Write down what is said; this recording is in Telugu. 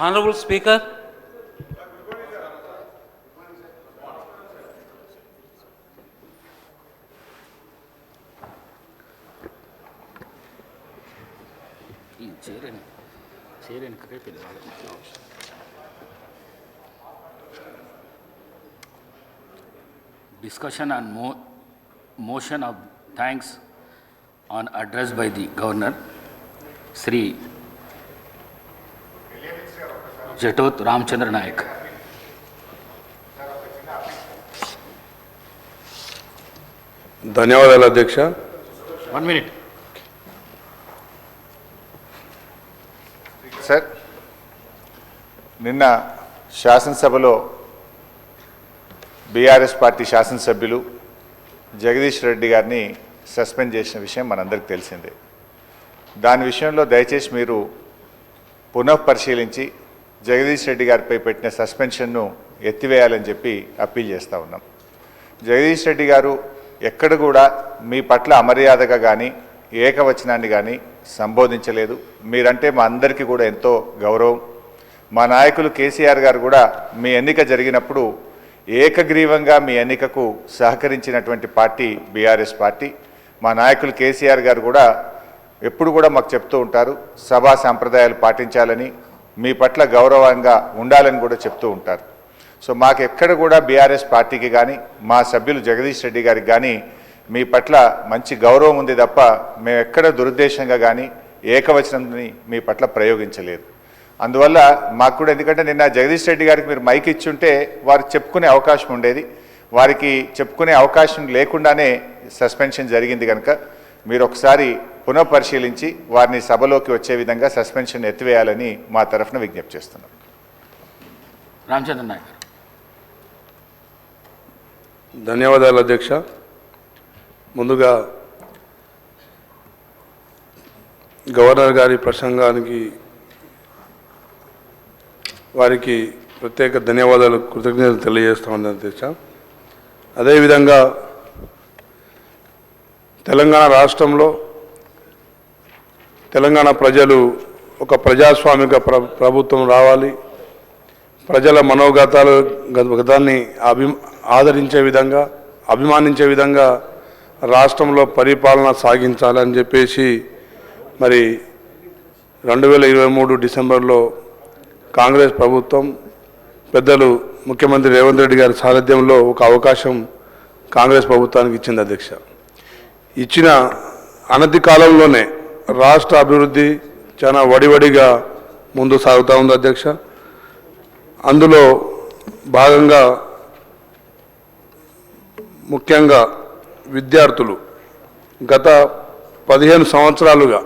Honorable Speaker, discussion on motion of thanks on address by the Governor, Sri Jatot Ramchandra Naik. ధన్యవాదాలు అధ్యక్ష. 1 minute. సార్, నిన్న శాసనసభలో బీఆర్ఎస్ పార్టీ శాసనసభ్యులు జగదీష్ రెడ్డి గారిని సస్పెండ్ చేసిన విషయం మనందరికీ తెలిసిందే. దాని విషయంలో దయచేసి మీరు పునఃపరిశీలించి జగదీష్ రెడ్డి గారిపై పెట్టిన సస్పెన్షన్ను ఎత్తివేయాలని చెప్పి అప్పీల్ చేస్తూ ఉన్నాం. జగదీష్ రెడ్డి గారు ఎక్కడ కూడా మీ పట్ల అమర్యాదగా కానీ ఏకవచనాన్ని కానీ సంబోధించలేదు. మీరంటే మా అందరికీ కూడా ఎంతో గౌరవం. మా నాయకులు కేసీఆర్ గారు కూడా మీ ఎన్నిక జరిగినప్పుడు ఏకగ్రీవంగా మీ ఎన్నికకు సహకరించినటువంటి పార్టీ బీఆర్ఎస్ పార్టీ. మా నాయకులు కేసీఆర్ గారు కూడా ఎప్పుడు కూడా మాకు చెప్తూ ఉంటారు, సభా సాంప్రదాయాలు పాటించాలని, మీ పట్ల గౌరవంగా ఉండాలని కూడా చెప్తూ ఉంటారు. సో మాకు ఎక్కడ కూడా బీఆర్ఎస్ పార్టీకి కానీ మా సభ్యులు జగదీష్ రెడ్డి గారికి కానీ మీ పట్ల మంచి గౌరవం ఉంది తప్ప మేము ఎక్కడ దురుద్దేశంగా కానీ ఏకవచనంని మీ పట్ల ప్రయోగించలేదు. అందువల్ల మాకు కూడా, ఎందుకంటే నిన్న జగదీష్ రెడ్డి గారికి మీరు మైక్ ఇచ్చుంటే వారు చెప్పుకునే అవకాశం ఉండేది. వారికి చెప్పుకునే అవకాశం లేకుండానే సస్పెన్షన్ జరిగింది కనుక మీరు ఒకసారి పునఃపరిశీలించి వారిని సభలోకి వచ్చే విధంగా సస్పెన్షన్ ఎత్తివేయాలని మా తరఫున విజ్ఞప్తి చేస్తున్నాం. రామచంద్ర నాయక్. ధన్యవాదాలు అధ్యక్ష. ముందుగా గవర్నర్ గారి ప్రసంగానికి వారికి ప్రత్యేక ధన్యవాదాలు, కృతజ్ఞతలు తెలియజేస్తా ఉన్నాను అధ్యక్ష. అదేవిధంగా తెలంగాణ రాష్ట్రంలో తెలంగాణ ప్రజలు ఒక ప్రజాస్వామిక ప్రభుత్వం రావాలి, ప్రజల గతాన్ని ఆదరించే విధంగా, అభిమానించే విధంగా రాష్ట్రంలో పరిపాలన సాగించాలని చెప్పేసి మరి 2023 డిసెంబర్లో కాంగ్రెస్ ప్రభుత్వం పెద్దలు ముఖ్యమంత్రి రేవంత్ రెడ్డి గారి సారథ్యంలో ఒక అవకాశం కాంగ్రెస్ ప్రభుత్వానికి ఇచ్చింది అధ్యక్ష. ఇచ్చిన అనతి కాలంలోనే రాష్ట్ర అభివృద్ధి చాలా వడివడిగా ముందు సాగుతూ ఉంది అధ్యక్ష. అందులో భాగంగా ముఖ్యంగా విద్యార్థులు గత 15 సంవత్సరాలుగా